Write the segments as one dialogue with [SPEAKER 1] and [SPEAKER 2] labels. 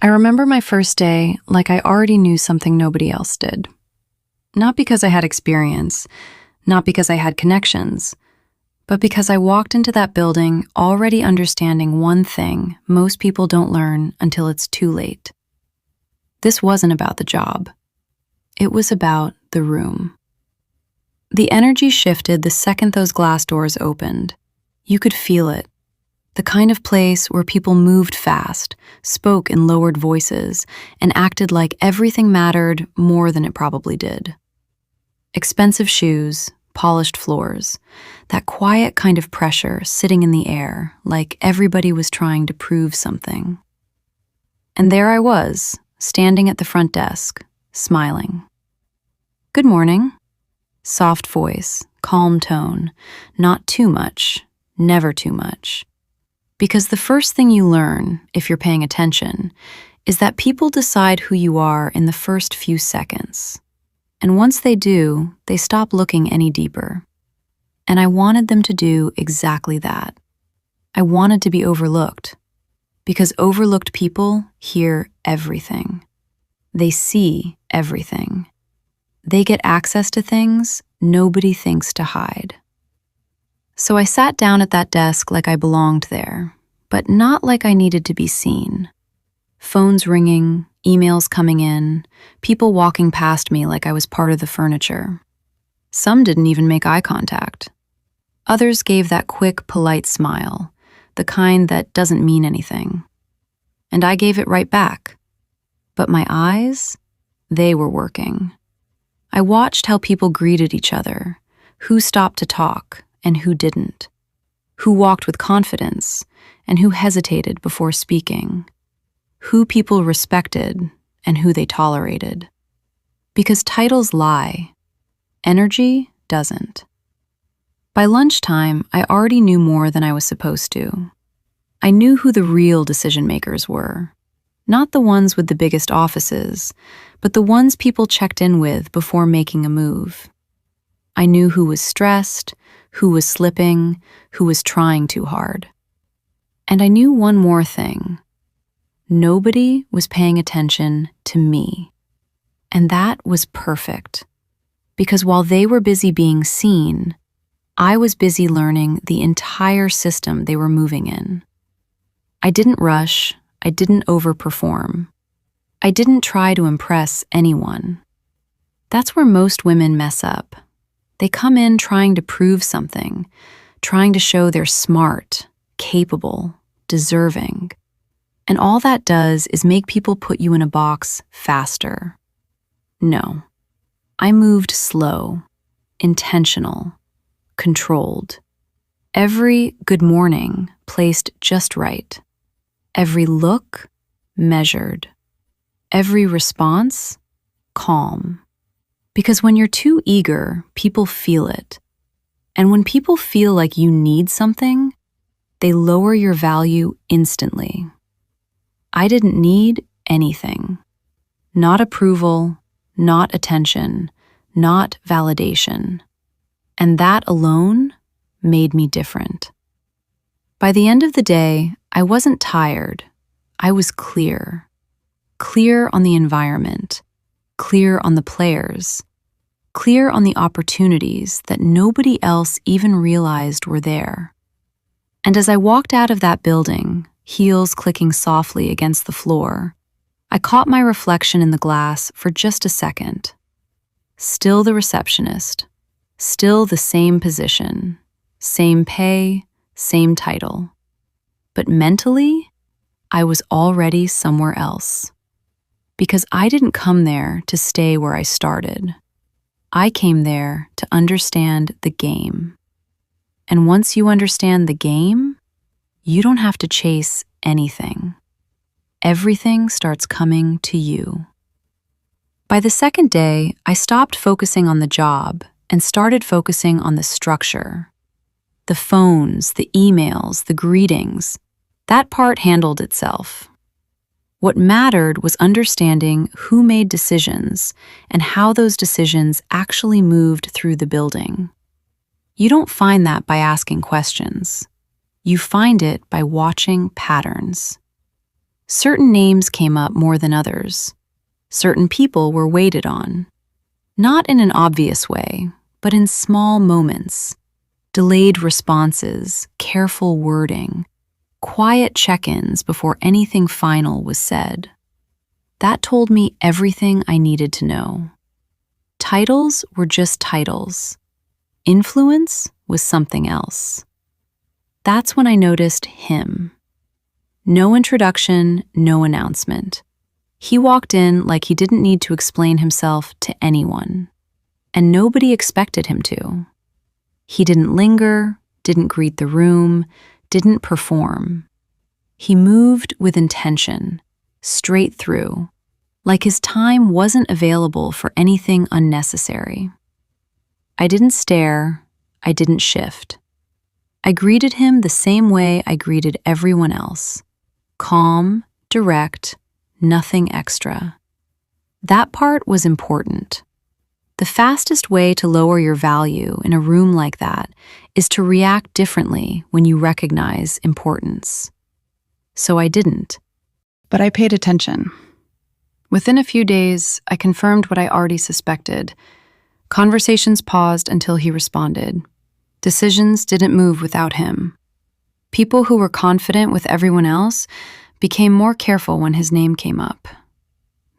[SPEAKER 1] I remember my first day like I already knew something nobody else did. Not because I had experience, not because I had connections, but because I walked into that building already understanding one thing most people don't learn until it's too late. This wasn't about the job. It was about the room. The energy shifted the second those glass doors opened. You could feel it. The kind of place where people moved fast, spoke in lowered voices, and acted like everything mattered more than it probably did. Expensive shoes, polished floors, that quiet kind of pressure sitting in the air, like everybody was trying to prove something. And there I was, standing at the front desk, smiling. "Good morning." Soft voice, calm tone, not too much, never too much. Because the first thing you learn, if you're paying attention, is that people decide who you are in the first few seconds. And once they do, they stop looking any deeper. And I wanted them to do exactly that. I wanted to be overlooked. Because overlooked people hear everything. They see everything. They get access to things nobody thinks to hide. So I sat down at that desk like I belonged there, but not like I needed to be seen. Phones ringing, emails coming in, people walking past me like I was part of the furniture. Some didn't even make eye contact. Others gave that quick, polite smile, the kind that doesn't mean anything. And I gave it right back. But my eyes, they were working. I watched how people greeted each other, who stopped to talk and who didn't, who walked with confidence and who hesitated before speaking, who people respected and who they tolerated. Because titles lie, energy doesn't. By lunchtime, I already knew more than I was supposed to. I knew who the real decision makers were. Not the ones with the biggest offices, but the ones people checked in with before making a move. I knew who was stressed, who was slipping, who was trying too hard. And I knew one more thing. Nobody was paying attention to me. And that was perfect. Because while they were busy being seen, I was busy learning the entire system they were moving in. I didn't rush. I didn't overperform. I didn't try to impress anyone. That's where most women mess up. They come in trying to prove something, trying to show they're smart, capable, deserving. And all that does is make people put you in a box faster. No. I moved slow, intentional, controlled. Every good morning placed just right. Every look, measured. Every response, calm. Because when you're too eager, people feel it. And when people feel like you need something, they lower your value instantly. I didn't need anything. Not approval, not attention, not validation. And that alone made me different. By the end of the day, I wasn't tired. I was clear. Clear on the environment. Clear on the players. Clear on the opportunities that nobody else even realized were there. And as I walked out of that building, heels clicking softly against the floor, I caught my reflection in the glass for just a second. Still the receptionist. Still the same position. Same pay. Same title. But mentally, I was already somewhere else. Because I didn't come there to stay where I started. I came there to understand the game. And once you understand the game, you don't have to chase anything. Everything starts coming to you. By the second day, I stopped focusing on the job and started focusing on the structure. The phones, the emails, the greetings, that part handled itself. What mattered was understanding who made decisions and how those decisions actually moved through the building. You don't find that by asking questions. You find it by watching patterns. Certain names came up more than others. Certain people were waited on. Not in an obvious way, but in small moments. Delayed responses, careful wording, quiet check-ins before anything final was said. That told me everything I needed to know. Titles were just titles. Influence was something else. That's when I noticed him. No introduction, no announcement. He walked in like he didn't need to explain himself to anyone. And nobody expected him to. He didn't linger, didn't greet the room, didn't perform. He moved with intention, straight through, like his time wasn't available for anything unnecessary. I didn't stare, I didn't shift. I greeted him the same way I greeted everyone else. Calm, direct, nothing extra. That part was important. The fastest way to lower your value in a room like that is to react differently when you recognize importance. So I didn't. But I paid attention. Within a few days, I confirmed what I already suspected. Conversations paused until he responded. Decisions didn't move without him. People who were confident with everyone else became more careful when his name came up.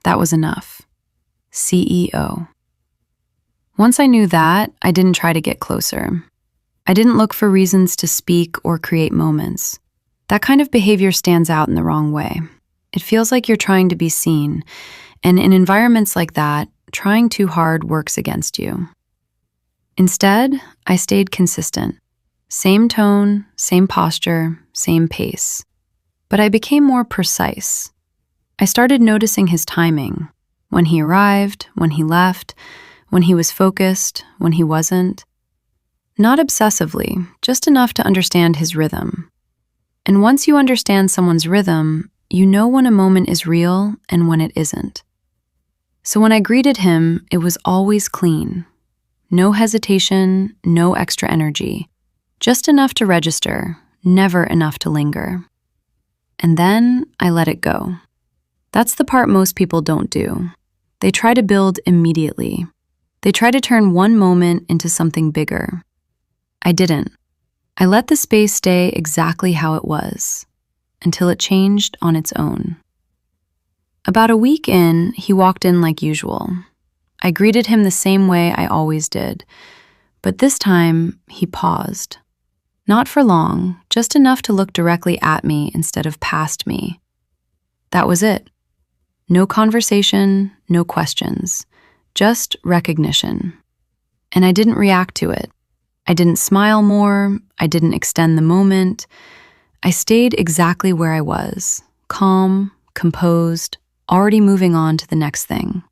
[SPEAKER 1] That was enough. CEO. Once I knew that, I didn't try to get closer. I didn't look for reasons to speak or create moments. That kind of behavior stands out in the wrong way. It feels like you're trying to be seen, and in environments like that, trying too hard works against you. Instead, I stayed consistent. Same tone, same posture, same pace. But I became more precise. I started noticing his timing, when he arrived, when he left, when he was focused, when he wasn't. Not obsessively, just enough to understand his rhythm. And once you understand someone's rhythm, you know when a moment is real and when it isn't. So when I greeted him, it was always clean. No hesitation, no extra energy. Just enough to register, never enough to linger. And then I let it go. That's the part most people don't do. They try to build immediately. They try to turn one moment into something bigger. I didn't. I let the space stay exactly how it was, until it changed on its own. About a week in, he walked in like usual. I greeted him the same way I always did, but this time he paused. Not for long, just enough to look directly at me instead of past me. That was it. No conversation, no questions, just recognition. And I didn't react to it. I didn't smile more, I didn't extend the moment. I stayed exactly where I was, calm, composed, already moving on to the next thing.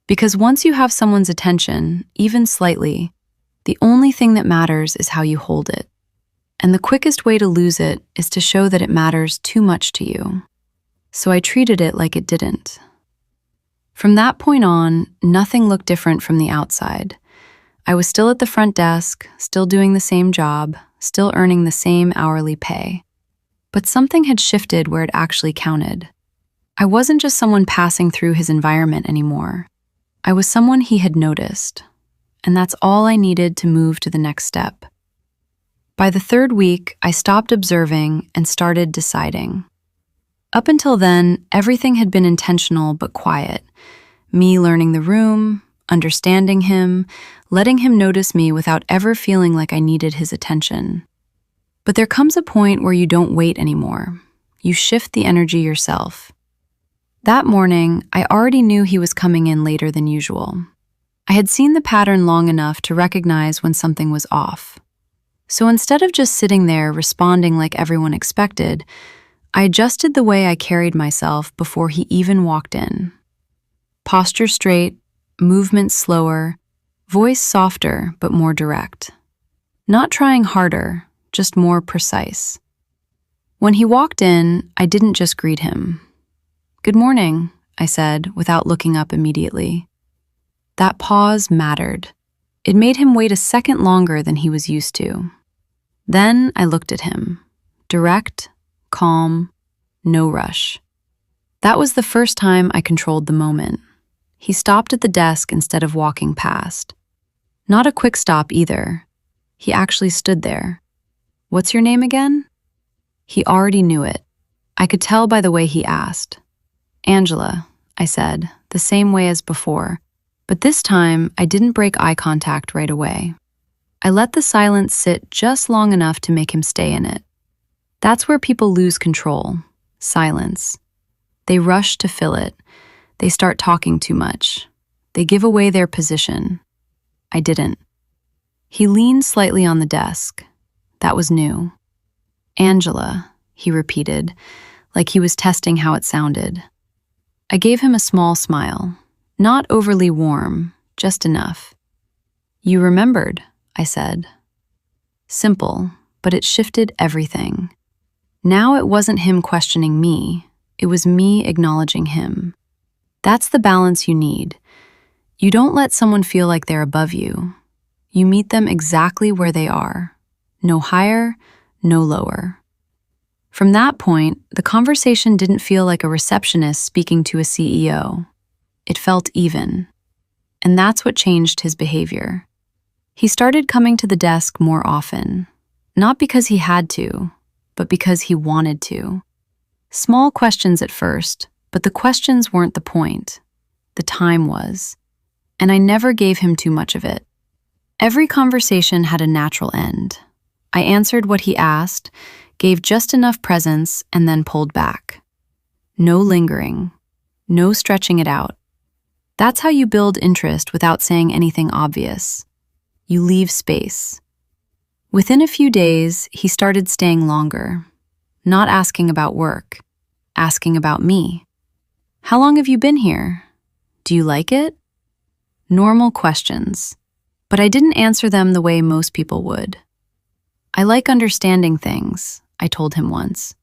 [SPEAKER 1] Because once you have someone's attention, even slightly, the only thing that matters is how you hold it. And the quickest way to lose it is to show that it matters too much to you. So I treated it like it didn't. From that point on, nothing looked different from the outside. I was still at the front desk, still doing the same job, still earning the same hourly pay. But something had shifted where it actually counted. I wasn't just someone passing through his environment anymore. I was someone he had noticed. And that's all I needed to move to the next step. By the third week, I stopped observing and started deciding. Up until then, everything had been intentional but quiet. Me learning the room, understanding him, letting him notice me without ever feeling like I needed his attention. But there comes a point where you don't wait anymore. You shift the energy yourself. That morning, I already knew he was coming in later than usual. I had seen the pattern long enough to recognize when something was off. So instead of just sitting there responding like everyone expected, I adjusted the way I carried myself before he even walked in. Posture straight, movement slower, voice softer but more direct. Not trying harder, just more precise. When he walked in, I didn't just greet him. "Good morning," I said, without looking up immediately. That pause mattered. It made him wait a second longer than he was used to. Then I looked at him. Direct, calm, no rush. That was the first time I controlled the moment. He stopped at the desk instead of walking past. Not a quick stop either. He actually stood there. "What's your name again?" He already knew it. I could tell by the way he asked. "Angela," I said, the same way as before, but this time I didn't break eye contact right away. I let the silence sit just long enough to make him stay in it. That's where people lose control. Silence. They rush to fill it. They start talking too much. They give away their position. I didn't. He leaned slightly on the desk. That was new. "Angela," he repeated, like he was testing how it sounded. I gave him a small smile. Not overly warm, just enough. "You remembered," I said. Simple, but it shifted everything. Now it wasn't him questioning me. It was me acknowledging him. That's the balance you need. You don't let someone feel like they're above you. You meet them exactly where they are. No higher, no lower. From that point, the conversation didn't feel like a receptionist speaking to a CEO. It felt even. And that's what changed his behavior. He started coming to the desk more often, not because he had to, but because he wanted to. Small questions at first, but the questions weren't the point. The time was. And I never gave him too much of it. Every conversation had a natural end. I answered what he asked, gave just enough presence, and then pulled back. No lingering. No stretching it out. That's how you build interest without saying anything obvious. You leave space. Within a few days, he started staying longer. Not asking about work. Asking about me. "How long have you been here? Do you like it?" Normal questions. But I didn't answer them the way most people would. "I like understanding things," I told him once.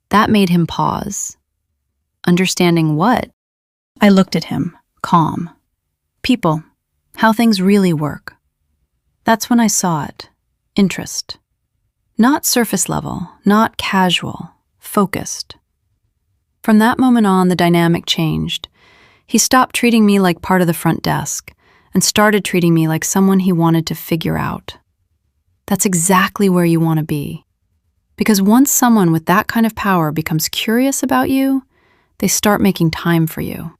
[SPEAKER 1] That made him pause. "Understanding what?" I looked at him, calm. "People. How things really work." That's when I saw it. Interest. Not surface level, not casual, focused. From that moment on, the dynamic changed. He stopped treating me like part of the front desk and started treating me like someone he wanted to figure out. That's exactly where you want to be. Because once someone with that kind of power becomes curious about you, they start making time for you.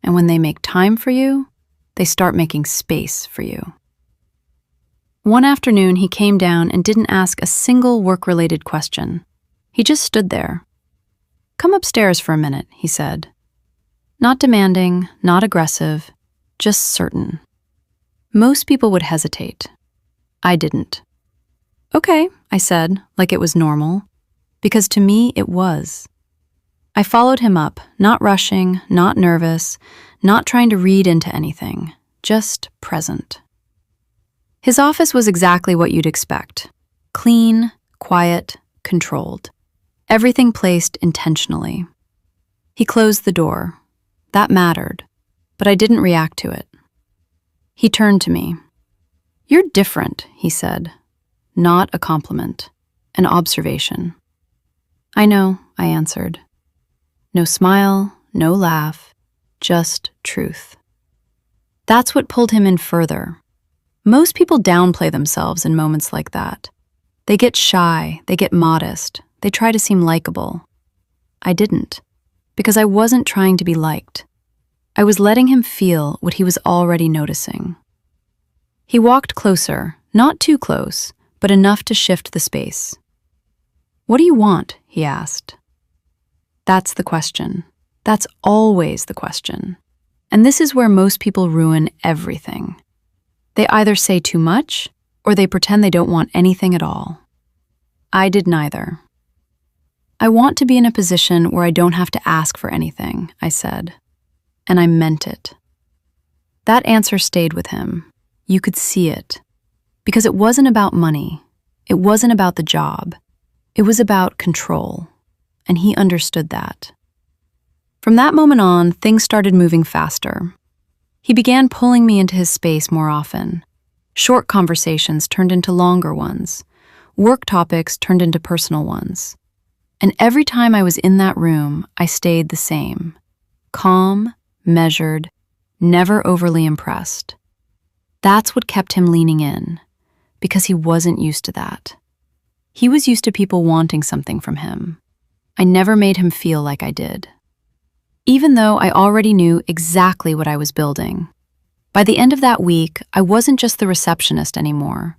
[SPEAKER 1] And when they make time for you, they start making space for you. One afternoon, he came down and didn't ask a single work-related question. He just stood there. "Come upstairs for a minute," he said. Not demanding, not aggressive, just certain. Most people would hesitate. I didn't. "Okay," I said, like it was normal, because to me it was. I followed him up, not rushing, not nervous, not trying to read into anything, just present. His office was exactly what you'd expect. Clean, quiet, controlled. Everything placed intentionally. He closed the door. That mattered, but I didn't react to it. He turned to me. "You're different," he said. Not a compliment, an observation. "I know," I answered. No smile, no laugh, just truth. That's what pulled him in further. Most people downplay themselves in moments like that. They get shy, they get modest, they try to seem likable. I didn't, because I wasn't trying to be liked. I was letting him feel what he was already noticing. He walked closer, not too close, but enough to shift the space. "What do you want?" he asked. That's the question. That's always the question. And this is where most people ruin everything. They either say too much, or they pretend they don't want anything at all. I did neither. "I want to be in a position where I don't have to ask for anything," I said. And I meant it. That answer stayed with him. You could see it. Because it wasn't about money. It wasn't about the job. It was about control. And he understood that. From that moment on, things started moving faster. He began pulling me into his space more often. Short conversations turned into longer ones. Work topics turned into personal ones. And every time I was in that room, I stayed the same. Calm, measured, never overly impressed. That's what kept him leaning in, because he wasn't used to that. He was used to people wanting something from him. I never made him feel like I did. Even though I already knew exactly what I was building. By the end of that week, I wasn't just the receptionist anymore.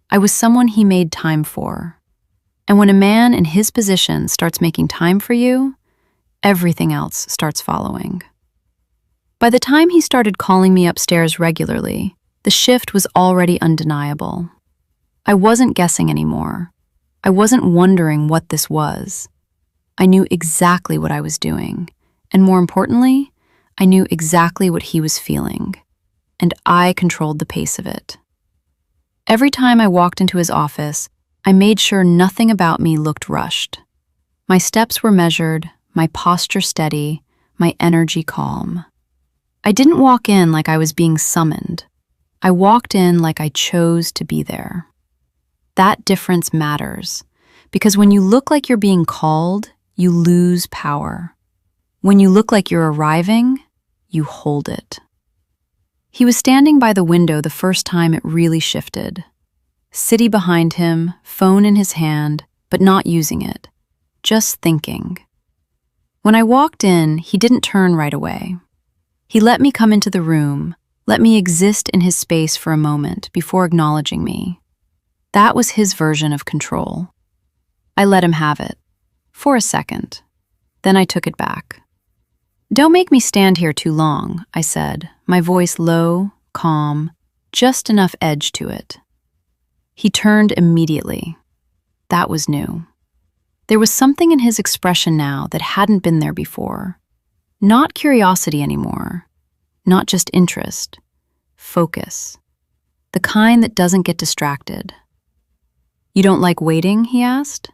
[SPEAKER 1] I was someone he made time for. And when a man in his position starts making time for you, everything else starts following. By the time he started calling me upstairs regularly, the shift was already undeniable. I wasn't guessing anymore. I wasn't wondering what this was. I knew exactly what I was doing, and more importantly, I knew exactly what he was feeling, and I controlled the pace of it. Every time I walked into his office, I made sure nothing about me looked rushed. My steps were measured, my posture steady, my energy calm. I didn't walk in like I was being summoned. I walked in like I chose to be there. That difference matters, because when you look like you're being called, you lose power. When you look like you're arriving, you hold it. He was standing by the window the first time it really shifted. City behind him, phone in his hand, but not using it, just thinking. When I walked in, he didn't turn right away. He let me come into the room, let me exist in his space for a moment before acknowledging me. That was his version of control. I let him have it, for a second. Then I took it back. "Don't make me stand here too long," I said, my voice low, calm, just enough edge to it. He turned immediately. That was new. There was something in his expression now that hadn't been there before. Not curiosity anymore. Not just interest. Focus. The kind that doesn't get distracted. "You don't like waiting?" he asked.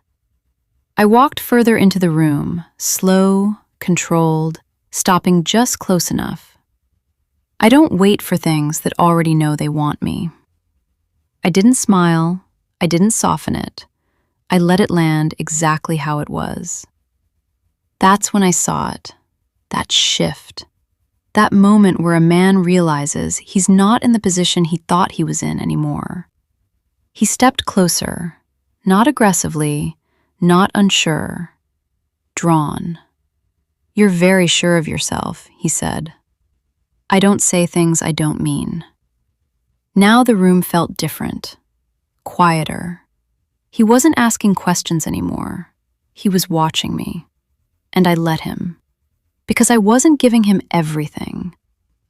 [SPEAKER 1] I walked further into the room, slow, controlled, stopping just close enough. I don't wait for things that already know they want me. I didn't smile. I didn't soften it. I let it land exactly how it was. That's when I saw it. That shift. That moment where a man realizes he's not in the position he thought he was in anymore. He stepped closer, not aggressively, not unsure, drawn. "You're very sure of yourself," he said. "I don't say things I don't mean." Now the room felt different, quieter. He wasn't asking questions anymore. He was watching me, and I let him. Because I wasn't giving him everything.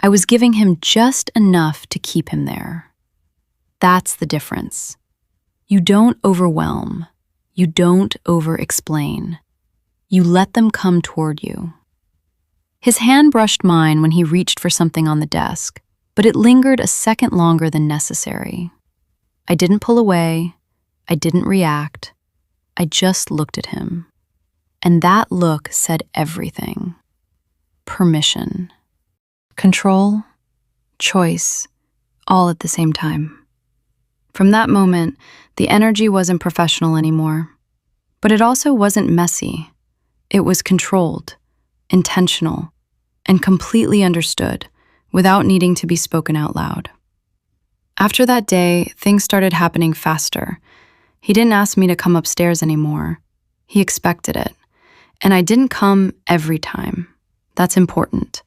[SPEAKER 1] I was giving him just enough to keep him there. That's the difference. You don't overwhelm. You don't over-explain. You let them come toward you. His hand brushed mine when he reached for something on the desk, but it lingered a second longer than necessary. I didn't pull away. I didn't react. I just looked at him. And that look said everything. Permission. Control. Choice. All at the same time. From that moment, the energy wasn't professional anymore. But it also wasn't messy. It was controlled, intentional, and completely understood, without needing to be spoken out loud. After that day, things started happening faster. He didn't ask me to come upstairs anymore. He expected it. And I didn't come every time. That's important,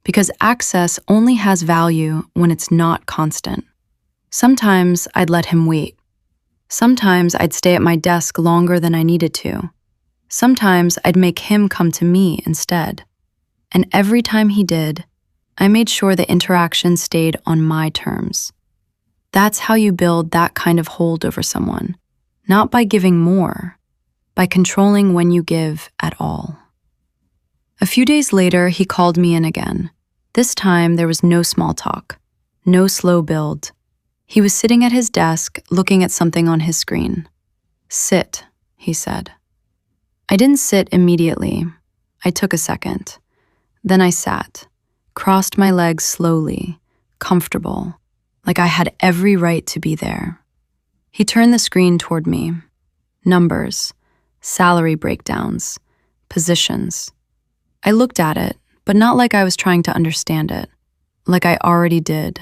[SPEAKER 1] because access only has value when it's not constant. Sometimes I'd let him wait. Sometimes I'd stay at my desk longer than I needed to. Sometimes I'd make him come to me instead. And every time he did, I made sure the interaction stayed on my terms. That's how you build that kind of hold over someone, not by giving more, by controlling when you give at all. A few days later, he called me in again. This time, there was no small talk, no slow build. He was sitting at his desk, looking at something on his screen. "Sit," he said. I didn't sit immediately. I took a second. Then I sat, crossed my legs slowly, comfortable, like I had every right to be there. He turned the screen toward me. Numbers, salary breakdowns, positions. I looked at it, but not like I was trying to understand it, like I already did.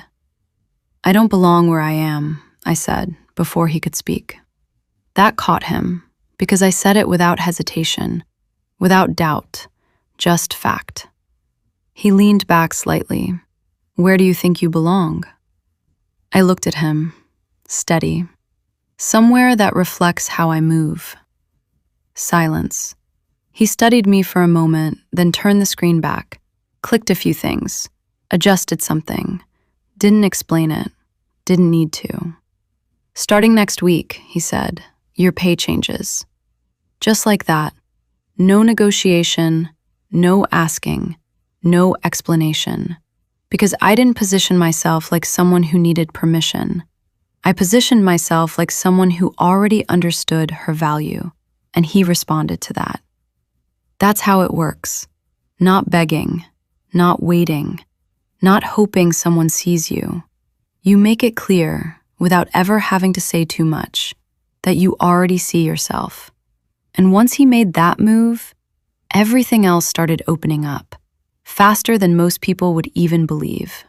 [SPEAKER 1] "I don't belong where I am," I said, before he could speak. That caught him, because I said it without hesitation, without doubt, just fact. He leaned back slightly. "Where do you think you belong?" I looked at him, steady, somewhere that reflects how I move. Silence. He studied me for a moment, then turned the screen back, clicked a few things, adjusted something, didn't explain it, didn't need to. "Starting next week," he said, "your pay changes." Just like that. No negotiation, no asking, no explanation. Because I didn't position myself like someone who needed permission. I positioned myself like someone who already understood her value, and he responded to that. That's how it works. Not begging, not waiting, not hoping someone sees you. You make it clear, without ever having to say too much, that you already see yourself. And once he made that move, everything else started opening up, faster than most people would even believe.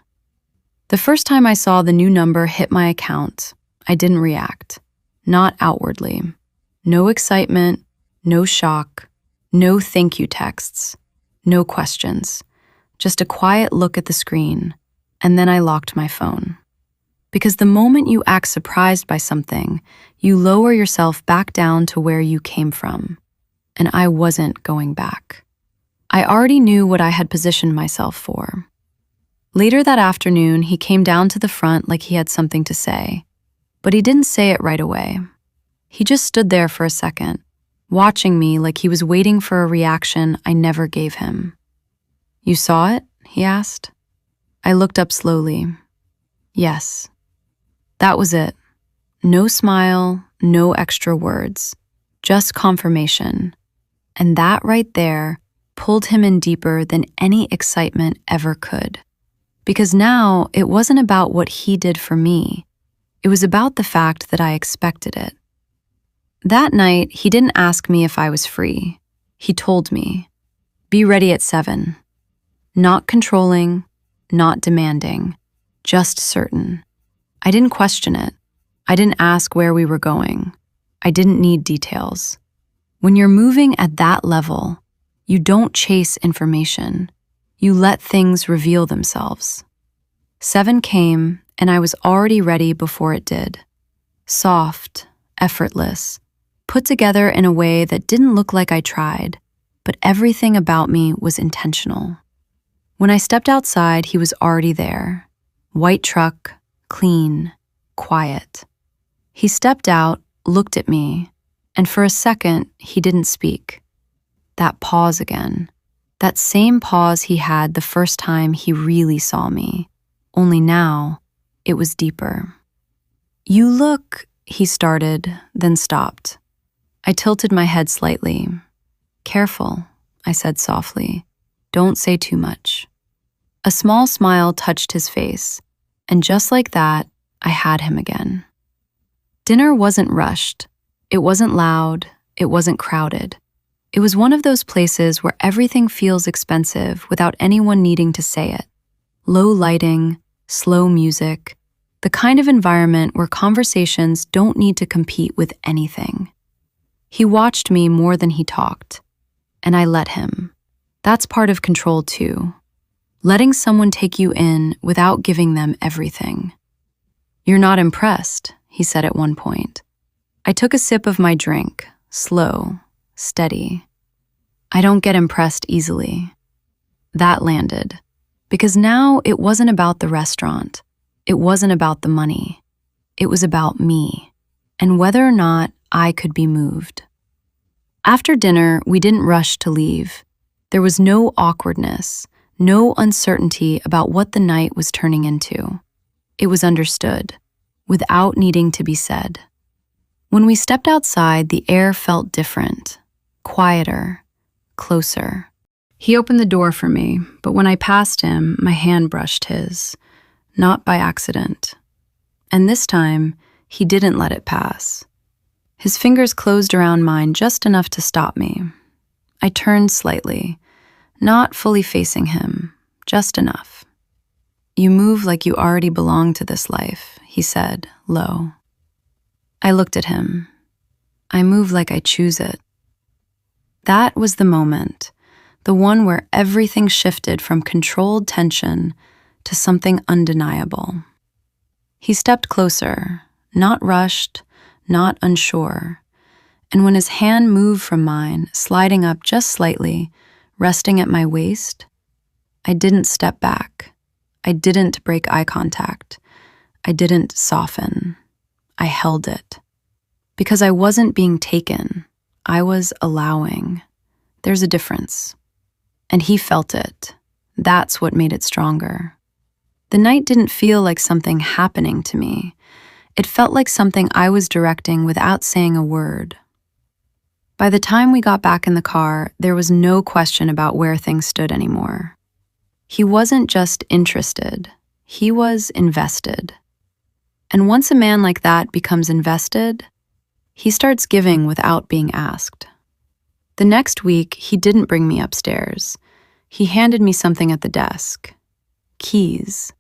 [SPEAKER 1] The first time I saw the new number hit my account, I didn't react, not outwardly. No excitement, no shock, no thank you texts, no questions, just a quiet look at the screen, and then I locked my phone. Because the moment you act surprised by something, you lower yourself back down to where you came from. And I wasn't going back. I already knew what I had positioned myself for. Later that afternoon, he came down to the front like he had something to say, but he didn't say it right away. He just stood there for a second, watching me like he was waiting for a reaction I never gave him. "You saw it?" he asked. I looked up slowly. Yes. That was it. No smile, no extra words, just confirmation. And that right there pulled him in deeper than any excitement ever could. Because now it wasn't about what he did for me. It was about the fact that I expected it. That night, he didn't ask me if I was free. He told me, "Be ready at 7. Not controlling, not demanding, just certain. I didn't question it. I didn't ask where we were going. I didn't need details. When you're moving at that level, you don't chase information. You let things reveal themselves. 7 came, and I was already ready before it did. Soft, effortless, put together in a way that didn't look like I tried, but everything about me was intentional. When I stepped outside, he was already there. White truck, clean, quiet. He stepped out, looked at me, and for a second, he didn't speak. That pause again. That same pause he had the first time he really saw me. Only now, it was deeper. "You look," he started, then stopped. I tilted my head slightly. "Careful," I said softly. "Don't say too much." A small smile touched his face, and just like that, I had him again. Dinner wasn't rushed. It wasn't loud. It wasn't crowded. It was one of those places where everything feels expensive without anyone needing to say it. Low lighting, slow music, the kind of environment where conversations don't need to compete with anything. He watched me more than he talked, and I let him. That's part of control too. Letting someone take you in without giving them everything. "You're not impressed," he said at one point. I took a sip of my drink, slow, steady. "I don't get impressed easily." That landed, because now it wasn't about the restaurant. It wasn't about the money. It was about me, and whether or not I could be moved. After dinner, we didn't rush to leave. There was no awkwardness, no uncertainty about what the night was turning into. It was understood, without needing to be said. When we stepped outside, the air felt different, quieter, closer. He opened the door for me, but when I passed him, my hand brushed his, not by accident. And this time, he didn't let it pass. His fingers closed around mine just enough to stop me. I turned slightly, not fully facing him, just enough. "You move like you already belong to this life," he said, low. I looked at him. "I move like I choose it." That was the moment, the one where everything shifted from controlled tension to something undeniable. He stepped closer, not rushed, not unsure, and when his hand moved from mine, sliding up just slightly, resting at my waist, I didn't step back. I didn't break eye contact. I didn't soften. I held it. Because I wasn't being taken. I was allowing. There's a difference. And he felt it. That's what made it stronger. The night didn't feel like something happening to me. It felt like something I was directing without saying a word. By the time we got back in the car, there was no question about where things stood anymore. He wasn't just interested. He was invested. And once a man like that becomes invested, he starts giving without being asked. The next week, he didn't bring me upstairs. He handed me something at the desk. Keys.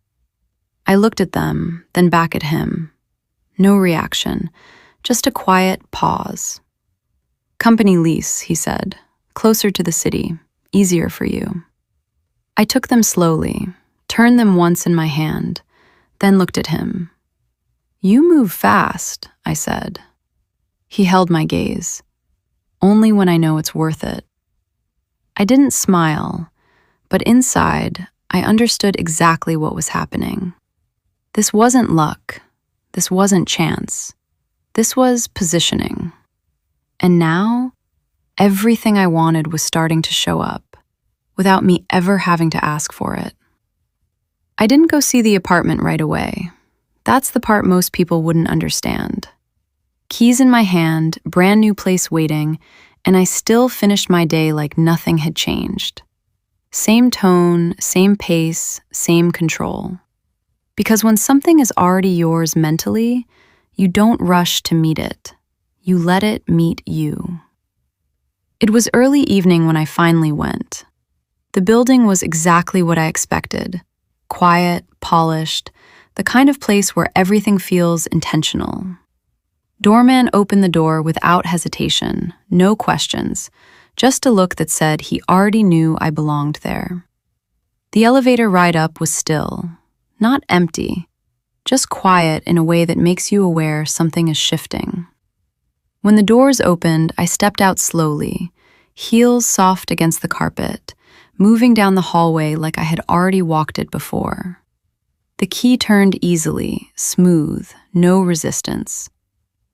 [SPEAKER 1] I looked at them, then back at him. No reaction, just a quiet pause. "Company lease," he said. "Closer to the city, easier for you." I took them slowly, turned them once in my hand, then looked at him. "You move fast," I said. He held my gaze. "Only when I know it's worth it." I didn't smile, but inside, I understood exactly what was happening. This wasn't luck. This wasn't chance. This was positioning. And now, everything I wanted was starting to show up, without me ever having to ask for it. I didn't go see the apartment right away. That's the part most people wouldn't understand. Keys in my hand, brand new place waiting, and I still finished my day like nothing had changed. Same tone, same pace, same control. Because when something is already yours mentally, you don't rush to meet it. You let it meet you. It was early evening when I finally went. The building was exactly what I expected. Quiet, polished, the kind of place where everything feels intentional. Doorman opened the door without hesitation, no questions, just a look that said he already knew I belonged there. The elevator ride up was still, not empty, just quiet in a way that makes you aware something is shifting. When the doors opened, I stepped out slowly, heels soft against the carpet, moving down the hallway like I had already walked it before. The key turned easily, smooth, no resistance.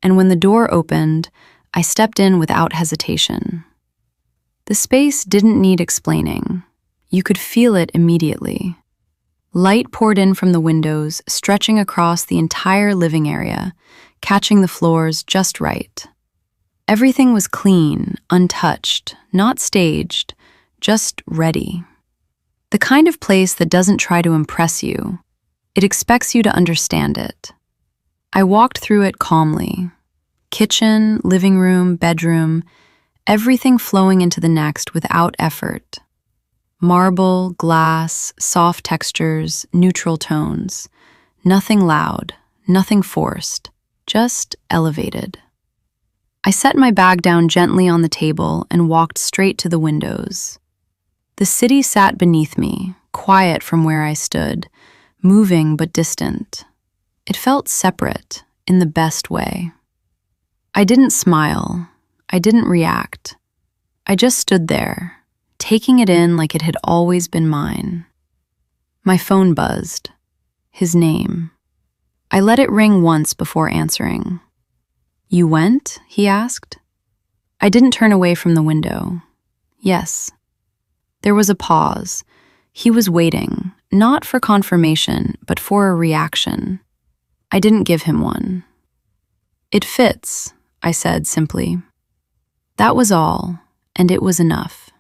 [SPEAKER 1] And when the door opened, I stepped in without hesitation. The space didn't need explaining. You could feel it immediately. Light poured in from the windows, stretching across the entire living area, catching the floors just right. Everything was clean, untouched, not staged, just ready. The kind of place that doesn't try to impress you. It expects you to understand it. I walked through it calmly. Kitchen, living room, bedroom, everything flowing into the next without effort. Marble, glass, soft textures, neutral tones. Nothing loud, nothing forced, just elevated. I set my bag down gently on the table and walked straight to the windows. The city sat beneath me, quiet from where I stood, moving but distant. It felt separate, in the best way. I didn't smile. I didn't react. I just stood there, taking it in like it had always been mine. My phone buzzed. His name. I let it ring once before answering. "You went?" he asked. I didn't turn away from the window. Yes. There was a pause. He was waiting, not for confirmation, but for a reaction. I didn't give him one. "It fits," I said simply. That was all, and it was enough.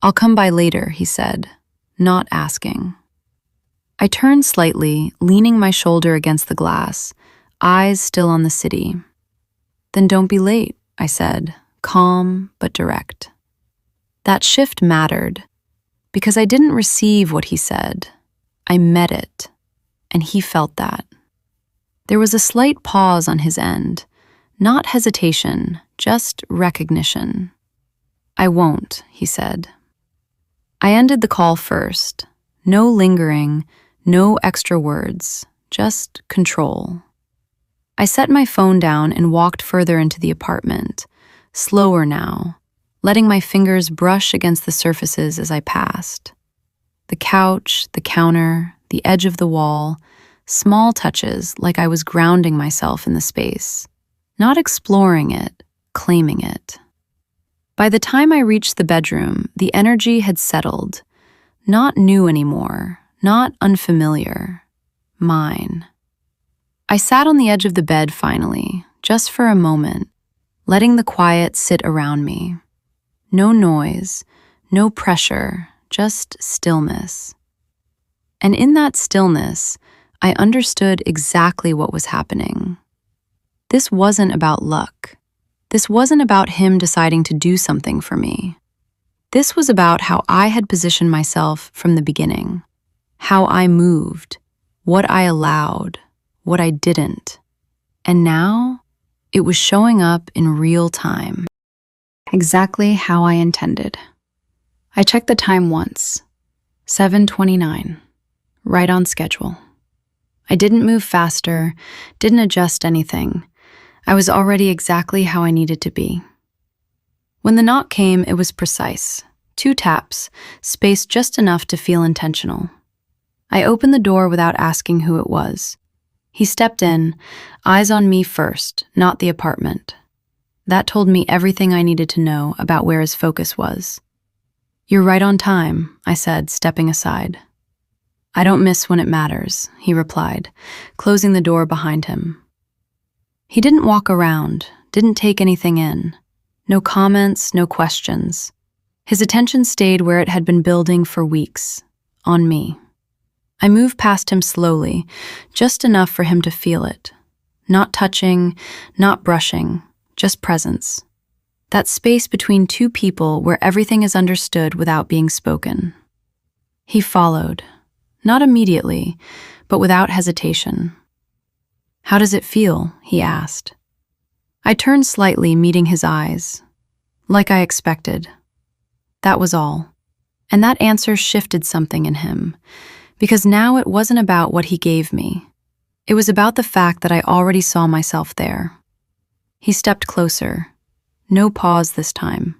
[SPEAKER 1] "I'll come by later," he said, not asking. I turned slightly, leaning my shoulder against the glass, eyes still on the city. Then don't be late, I said, calm but direct. That shift mattered because I didn't receive what he said. I met it, and he felt that. There was a slight pause on his end, not hesitation, just recognition. I won't, he said. I ended the call first. No lingering, no extra words, just control. I set my phone down and walked further into the apartment, slower now, letting my fingers brush against the surfaces as I passed. The couch, the counter, the edge of the wall, small touches like I was grounding myself in the space, not exploring it, claiming it. By the time I reached the bedroom, the energy had settled, not new anymore, not unfamiliar, mine. I sat on the edge of the bed finally, just for a moment, letting the quiet sit around me. No noise, no pressure, just stillness. And in that stillness, I understood exactly what was happening. This wasn't about luck. This wasn't about him deciding to do something for me. This was about how I had positioned myself from the beginning, how I moved, what I allowed, what I didn't. And now, it was showing up in real time. Exactly how I intended. I checked the time once, 7:29, right on schedule. I didn't move faster, didn't adjust anything. I was already exactly how I needed to be. When the knock came, it was precise. 2 taps, spaced just enough to feel intentional. I opened the door without asking who it was. He stepped in, eyes on me first, not the apartment. That told me everything I needed to know about where his focus was. "You're right on time," I said, stepping aside. "I don't miss when it matters," he replied, closing the door behind him. He didn't walk around, didn't take anything in. No comments, no questions. His attention stayed where it had been building for weeks, on me. I moved past him slowly, just enough for him to feel it. Not touching, not brushing, just presence. That space between 2 people where everything is understood without being spoken. He followed, not immediately, but without hesitation. "How does it feel?" he asked. I turned slightly, meeting his eyes. Like I expected. That was all. And that answer shifted something in him, because now it wasn't about what he gave me. It was about the fact that I already saw myself there. He stepped closer. No pause this time.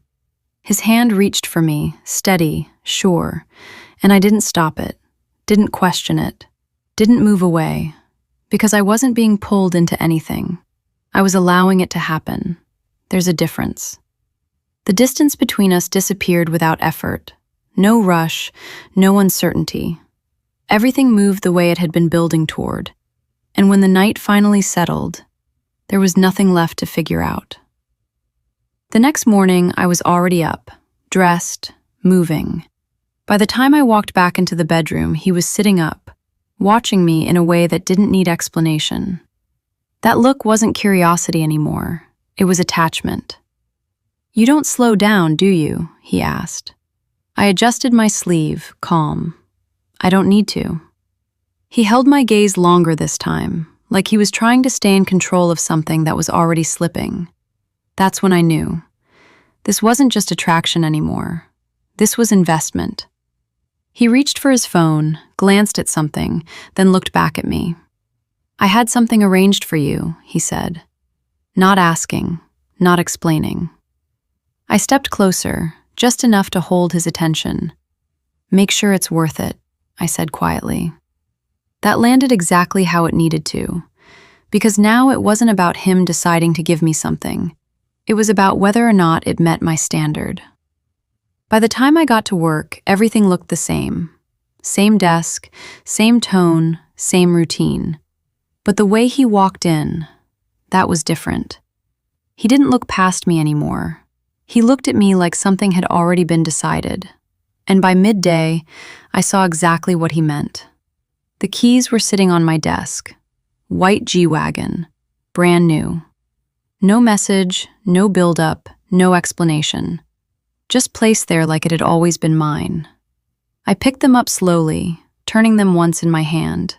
[SPEAKER 1] His hand reached for me, steady, sure, and I didn't stop it, didn't question it, didn't move away, because I wasn't being pulled into anything. I was allowing it to happen. There's a difference. The distance between us disappeared without effort. No rush, no uncertainty. Everything moved the way it had been building toward. And when the night finally settled, there was nothing left to figure out. The next morning, I was already up, dressed, moving. By the time I walked back into the bedroom, he was sitting up, watching me in a way that didn't need explanation. That look wasn't curiosity anymore. It was attachment. "You don't slow down, do you?" he asked. I adjusted my sleeve, calm. "I don't need to." He held my gaze longer this time, like he was trying to stay in control of something that was already slipping. That's when I knew. This wasn't just attraction anymore. This was investment. He reached for his phone, glanced at something, then looked back at me. "I had something arranged for you," he said. Not asking, not explaining. I stepped closer, just enough to hold his attention. "Make sure it's worth it," I said quietly. That landed exactly how it needed to, because now it wasn't about him deciding to give me something. It was about whether or not it met my standard. By the time I got to work, everything looked the same. Same desk, same tone, same routine. But the way he walked in, that was different. He didn't look past me anymore. He looked at me like something had already been decided. And by midday, I saw exactly what he meant. The keys were sitting on my desk. White G-Wagon, brand new. No message, no build-up, no explanation. Just placed there like it had always been mine. I picked them up slowly, turning them once in my hand.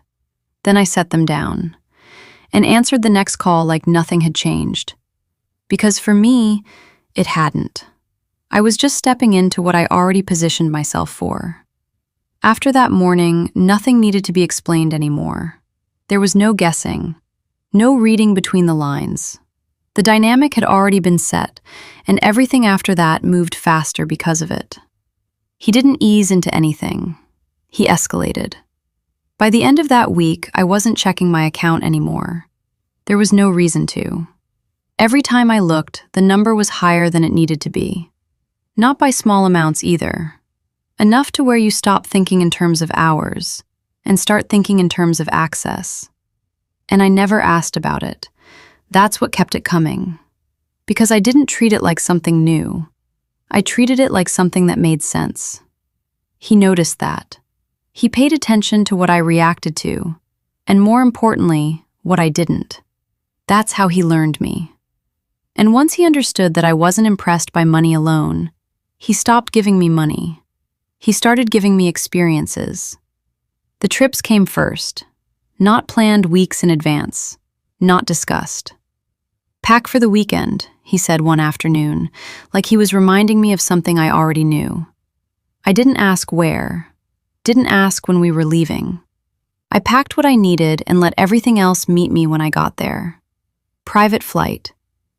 [SPEAKER 1] Then I set them down and answered the next call like nothing had changed. Because for me, it hadn't. I was just stepping into what I already positioned myself for. After that morning, nothing needed to be explained anymore. There was no guessing, no reading between the lines. The dynamic had already been set, and everything after that moved faster because of it. He didn't ease into anything. He escalated. By the end of that week, I wasn't checking my account anymore. There was no reason to. Every time I looked, the number was higher than it needed to be. Not by small amounts either. Enough to where you stop thinking in terms of hours and start thinking in terms of access. And I never asked about it. That's what kept it coming. Because I didn't treat it like something new. I treated it like something that made sense. He noticed that. He paid attention to what I reacted to, and more importantly, what I didn't. That's how he learned me. And once he understood that I wasn't impressed by money alone, he stopped giving me money. He started giving me experiences. The trips came first, not planned weeks in advance, not discussed. "Pack for the weekend," he said one afternoon, like he was reminding me of something I already knew. I didn't ask where, didn't ask when we were leaving. I packed what I needed and let everything else meet me when I got there. Private flight,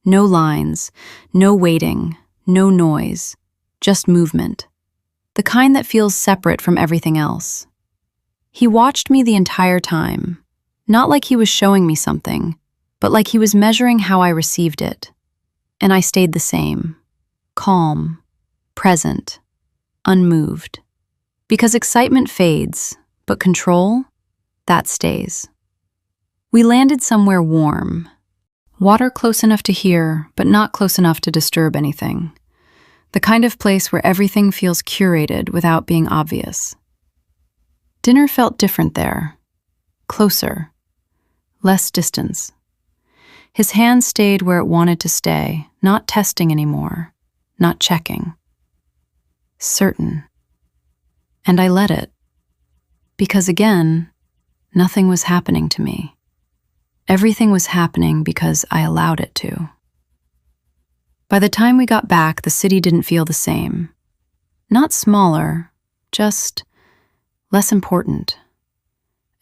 [SPEAKER 1] no lines, no waiting, no noise, just movement. The kind that feels separate from everything else. He watched me the entire time, not like he was showing me something, but like he was measuring how I received it. And I stayed the same, calm, present, unmoved. Because excitement fades, but control, that stays. We landed somewhere warm. Water close enough to hear, but not close enough to disturb anything. The kind of place where everything feels curated without being obvious. Dinner felt different there. Closer. Less distance. His hand stayed where it wanted to stay, not testing anymore, not checking. Certain. And I let it. Because again, nothing was happening to me. Everything was happening because I allowed it to. By the time we got back, the city didn't feel the same. Not smaller, just less important.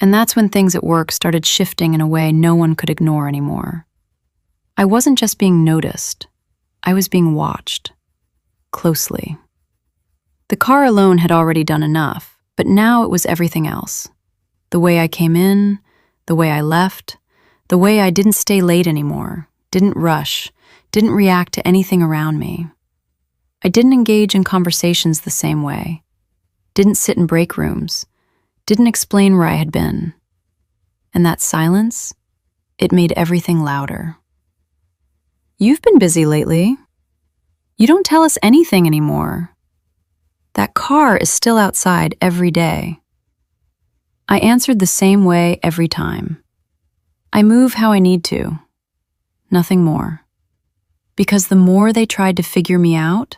[SPEAKER 1] And that's when things at work started shifting in a way no one could ignore anymore. I wasn't just being noticed, I was being watched. Closely. The car alone had already done enough, but now it was everything else. The way I came in, the way I left, the way I didn't stay late anymore, didn't rush, didn't react to anything around me. I didn't engage in conversations the same way, didn't sit in break rooms, didn't explain where I had been. And that silence, it made everything louder. "You've been busy lately. You don't tell us anything anymore. That car is still outside every day." I answered the same way every time. I move how I need to. Nothing more. Because the more they tried to figure me out,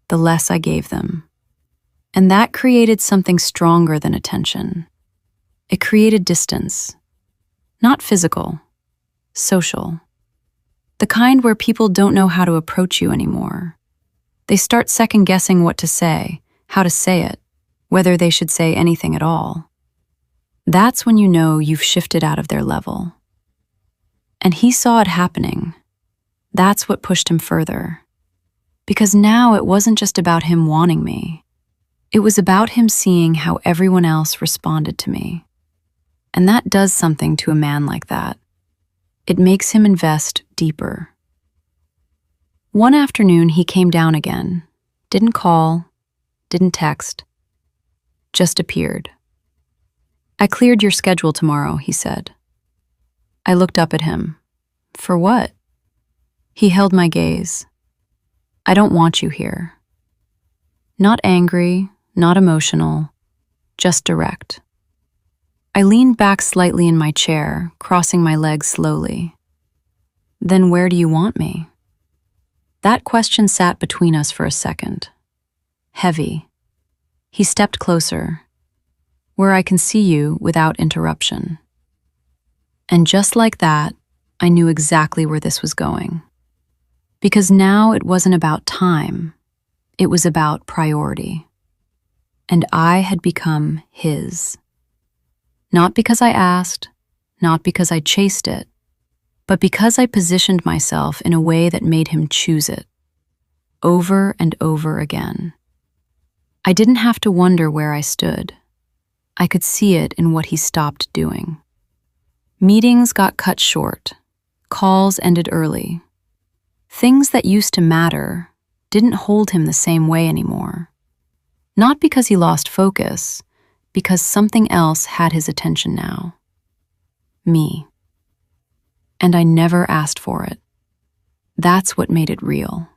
[SPEAKER 1] the less I gave them. And that created something stronger than attention. It created distance. Not physical, social. The kind where people don't know how to approach you anymore. They start second-guessing what to say, how to say it, whether they should say anything at all. That's when you know you've shifted out of their level. And he saw it happening. That's what pushed him further. Because now it wasn't just about him wanting me. It was about him seeing how everyone else responded to me. And that does something to a man like that. It makes him invest deeper. One afternoon, he came down again. Didn't call, didn't text, just appeared. "I cleared your schedule tomorrow," he said. I looked up at him. "For what?" He held my gaze. "I don't want you here." Not angry, not emotional, just direct. I leaned back slightly in my chair, crossing my legs slowly. Then where do you want me? That question sat between us for a second. Heavy. He stepped closer, where I can see you without interruption. And just like that, I knew exactly where this was going. Because now it wasn't about time, it was about priority. And I had become his. Not because I asked, not because I chased it, but because I positioned myself in a way that made him choose it, over and over again. I didn't have to wonder where I stood. I could see it in what he stopped doing. Meetings got cut short. Calls ended early. Things that used to matter didn't hold him the same way anymore. Not because he lost focus, because something else had his attention now. Me. And I never asked for it. That's what made it real.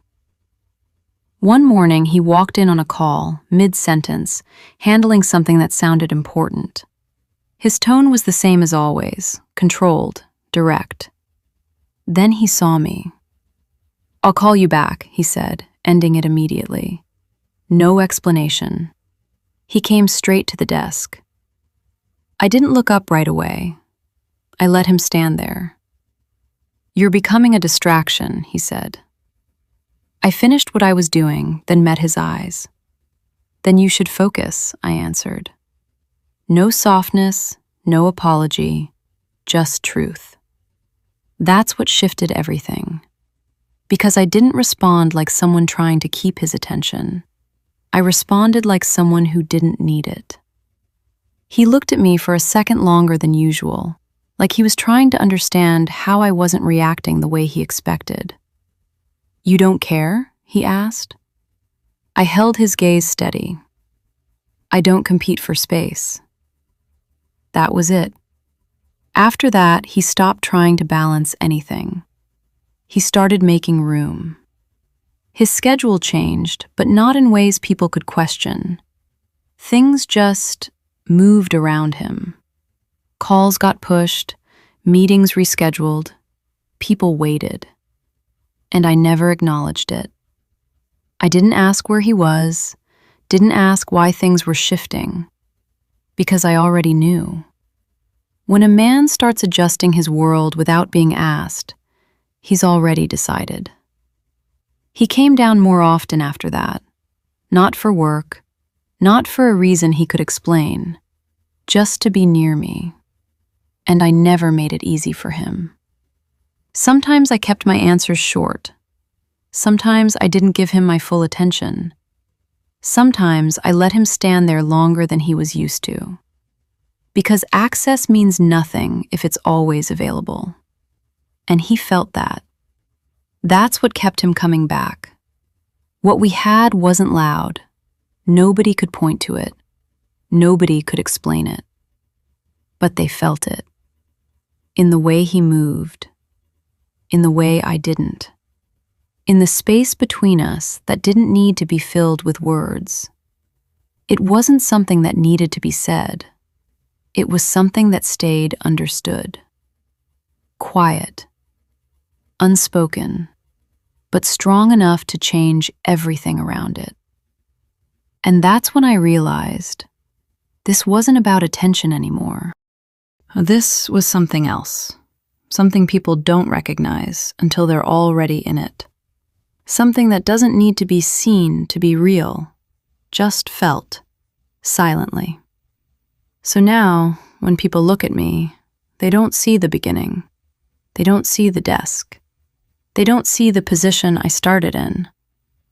[SPEAKER 1] One morning, he walked in on a call, mid-sentence, handling something that sounded important. His tone was the same as always, controlled, direct. Then he saw me. "I'll call you back," he said, ending it immediately. No explanation. He came straight to the desk. I didn't look up right away. I let him stand there. "You're becoming a distraction," he said. I finished what I was doing, then met his eyes. "Then you should focus," I answered. No softness, no apology, just truth. That's what shifted everything. Because I didn't respond like someone trying to keep his attention. I responded like someone who didn't need it. He looked at me for a second longer than usual, like he was trying to understand how I wasn't reacting the way he expected. "You don't care?" he asked. I held his gaze steady. "I don't compete for space." That was it. After that, he stopped trying to balance anything. He started making room. His schedule changed, but not in ways people could question. Things just moved around him. Calls got pushed, meetings rescheduled, people waited. And I never acknowledged it. I didn't ask where he was, didn't ask why things were shifting, because I already knew. When a man starts adjusting his world without being asked, he's already decided. He came down more often after that, not for work, not for a reason he could explain, just to be near me. And I never made it easy for him. Sometimes I kept my answers short. Sometimes I didn't give him my full attention. Sometimes I let him stand there longer than he was used to. Because access means nothing if it's always available. And he felt that. That's what kept him coming back. What we had wasn't loud. Nobody could point to it. Nobody could explain it. But they felt it. In the way he moved. In the way I didn't. In the space between us that didn't need to be filled with words. It wasn't something that needed to be said. It was something that stayed understood. Quiet. Unspoken. But strong enough to change everything around it. And that's when I realized this wasn't about attention anymore. This was something else. Something people don't recognize until they're already in it. Something that doesn't need to be seen to be real, just felt, silently. So now, when people look at me, they don't see the beginning. They don't see the desk. They don't see the position I started in.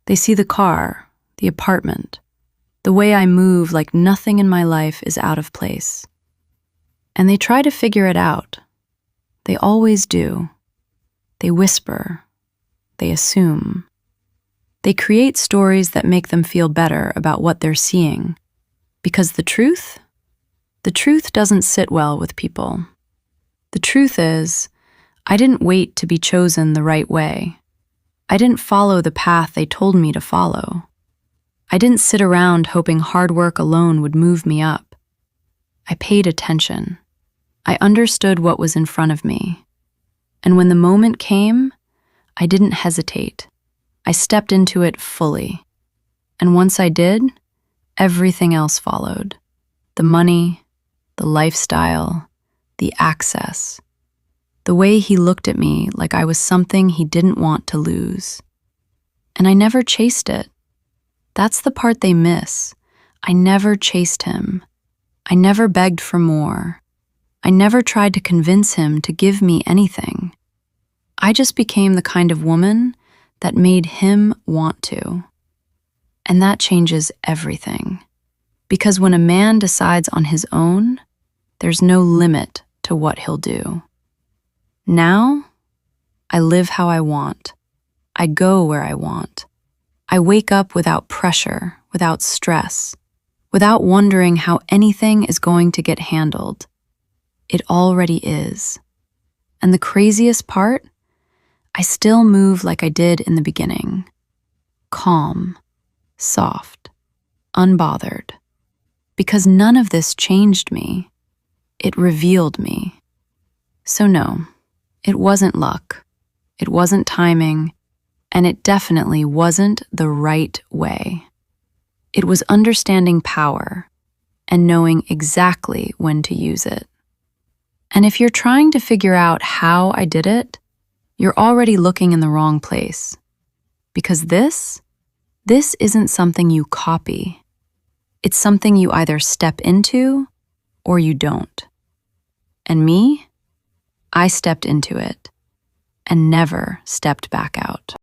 [SPEAKER 1] They see the car, the apartment, the way I move like nothing in my life is out of place. And they try to figure it out. They always do. They whisper. They assume. They create stories that make them feel better about what they're seeing. Because the truth doesn't sit well with people. The truth is, I didn't wait to be chosen the right way. I didn't follow the path they told me to follow. I didn't sit around hoping hard work alone would move me up. I paid attention. I understood what was in front of me. And when the moment came, I didn't hesitate. I stepped into it fully. And once I did, everything else followed. The money, the lifestyle, the access. The way he looked at me like I was something he didn't want to lose. And I never chased it. That's the part they miss. I never chased him. I never begged for more. I never tried to convince him to give me anything. I just became the kind of woman that made him want to. And that changes everything. Because when a man decides on his own, there's no limit to what he'll do. Now, I live how I want. I go where I want. I wake up without pressure, without stress, without wondering how anything is going to get handled. It already is. And the craziest part, I still move like I did in the beginning. Calm, soft, unbothered. Because none of this changed me. It revealed me. So no, it wasn't luck. It wasn't timing. And it definitely wasn't the right way. It was understanding power and knowing exactly when to use it. And if you're trying to figure out how I did it, you're already looking in the wrong place. Because this isn't something you copy. It's something you either step into or you don't. And me, I stepped into it and never stepped back out.